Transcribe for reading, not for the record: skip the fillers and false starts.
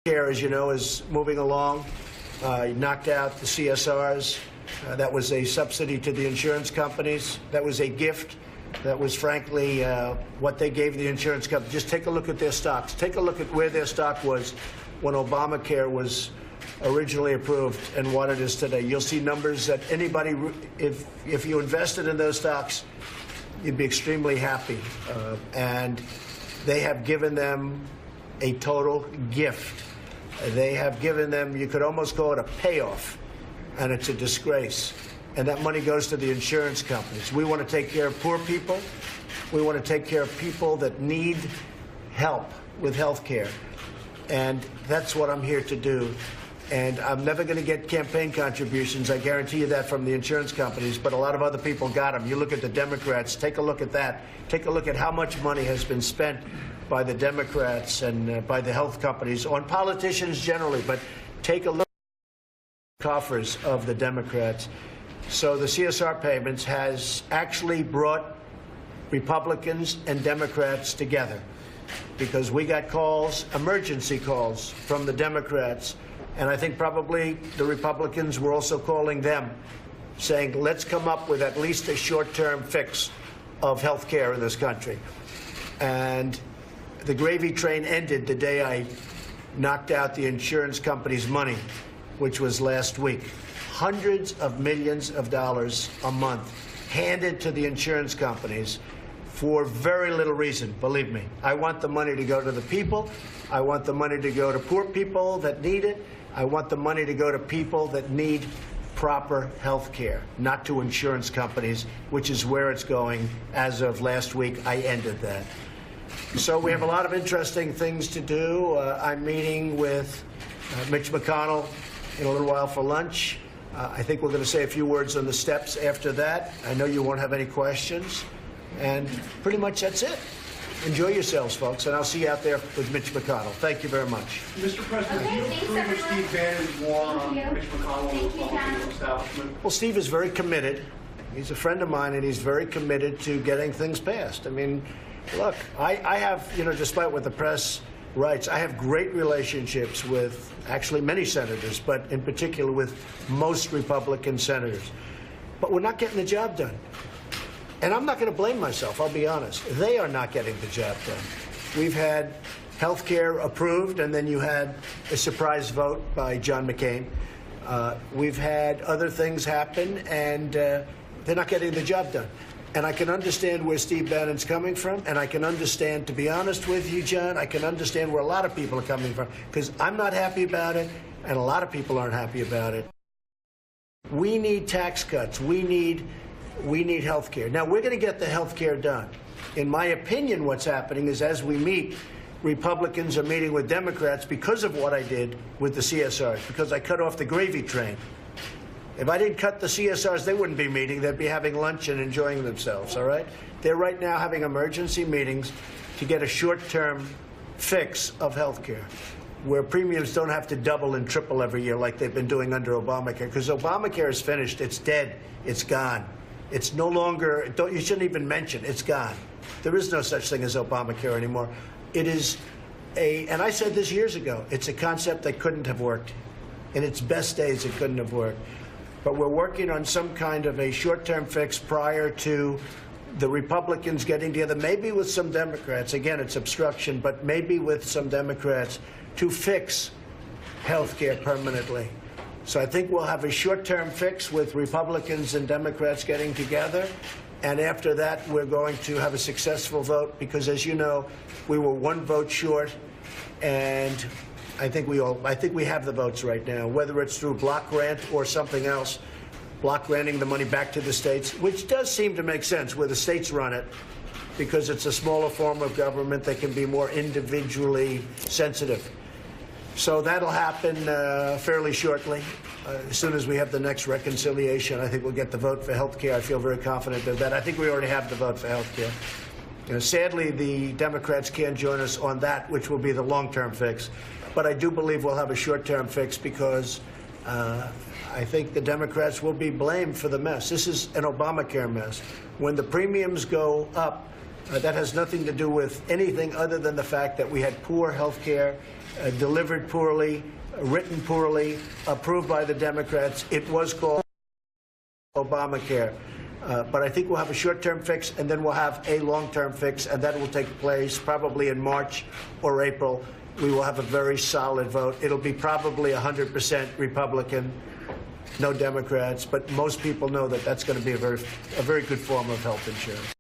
Care, as you know, is moving along. He knocked out the CSRs. That was a subsidy to the insurance companies. That was a gift. That was, frankly, what they gave the insurance companies. Just take a look at their stocks. Take a look at where their stock was when Obamacare was originally approved and what it is today. You'll see numbers that anybody, if you invested in those stocks, you'd be extremely happy. And they have given them a total gift. They have given them, you could almost call it a payoff, and it's a disgrace. And that money goes to the insurance companies. We want to take care of poor people. We want to take care of people that need help with health care. And that's what I'm here to do. And I'm never going to get campaign contributions, I guarantee you that, from the insurance companies, but a lot of other people got them. You look at the Democrats, take a look at that. Take a look at how much money has been spent by the Democrats and by the health companies on politicians generally, but take a look at the coffers of the Democrats. So the CSR payments has actually brought Republicans and Democrats together, because we got calls, emergency calls, from the Democrats, and I think probably the Republicans were also calling them, saying, let's come up with at least a short-term fix of health care in this country. And the gravy train ended the day I knocked out the insurance company's money, which was last week. Hundreds of millions of dollars a month handed to the insurance companies for very little reason, believe me. I want the money to go to the people. I want the money to go to poor people that need it. I want the money to go to people that need proper health care, not to insurance companies, which is where it's going. As of last week, I ended that. So we have a lot of interesting things to do. I'm meeting with Mitch McConnell in a little while for lunch. I think we're going to say a few words on the steps after that. I know you won't have any questions. And pretty much that's it. Enjoy yourselves, folks, and I'll see you out there with Mitch McConnell. Thank you very much. Mr. President, do you approve of Steve Bannon's war on Mitch McConnell and the Republican establishment? Well, Steve is very committed. He's a friend of mine, and he's very committed to getting things passed. I mean, look, I have, despite what the press writes, I have great relationships with actually many senators, but in particular with most Republican senators. But we're not getting the job done. And I'm not going to blame myself, I'll be honest. They are not getting the job done. We've had health care approved, and then you had a surprise vote by John McCain. We've had other things happen, and they're not getting the job done. And I can understand where Steve Bannon's coming from, and I can understand, to be honest with you, John, I can understand where a lot of people are coming from, because I'm not happy about it, and a lot of people aren't happy about it. We need tax cuts. We need health care. Now, we're going to get the health care done. In my opinion, what's happening is, as we meet, Republicans are meeting with Democrats because of what I did with the CSRs, because I cut off the gravy train. If I didn't cut the CSRs, they wouldn't be meeting. They'd be having lunch and enjoying themselves, all right? They're right now having emergency meetings to get a short-term fix of health care, where premiums don't have to double and triple every year like they've been doing under Obamacare, because Obamacare is finished. It's dead. It's gone. It's no longer, you shouldn't even mention, it's gone. There is no such thing as Obamacare anymore. It is and I said this years ago, it's a concept that couldn't have worked. In its best days, it couldn't have worked. But we're working on some kind of a short-term fix prior to the Republicans getting together, maybe with some Democrats. Again, it's obstruction, but maybe with some Democrats to fix health care permanently. So I think we'll have a short-term fix with Republicans and Democrats getting together. And after that, we're going to have a successful vote, because, as you know, we were one vote short. And I think we have the votes right now, whether it's through block grant or something else, block granting the money back to the states, which does seem to make sense where the states run it, because it's a smaller form of government that can be more individually sensitive. So that'll happen fairly shortly. As soon as we have the next reconciliation, I think we'll get the vote for health care. I feel very confident of that. I think we already have the vote for health care. Sadly, the Democrats can't join us on that, which will be the long-term fix. But I do believe we'll have a short-term fix, because I think the Democrats will be blamed for the mess. This is an Obamacare mess. When the premiums go up, that has nothing to do with anything other than the fact that we had poor health care delivered poorly, written poorly, approved by the Democrats. It was called Obamacare. But I think we'll have a short-term fix, and then we'll have a long-term fix, and that will take place probably in March or April. We will have a very solid vote. It'll be probably 100% Republican, no Democrats, but most people know that that's going to be a very good form of health insurance.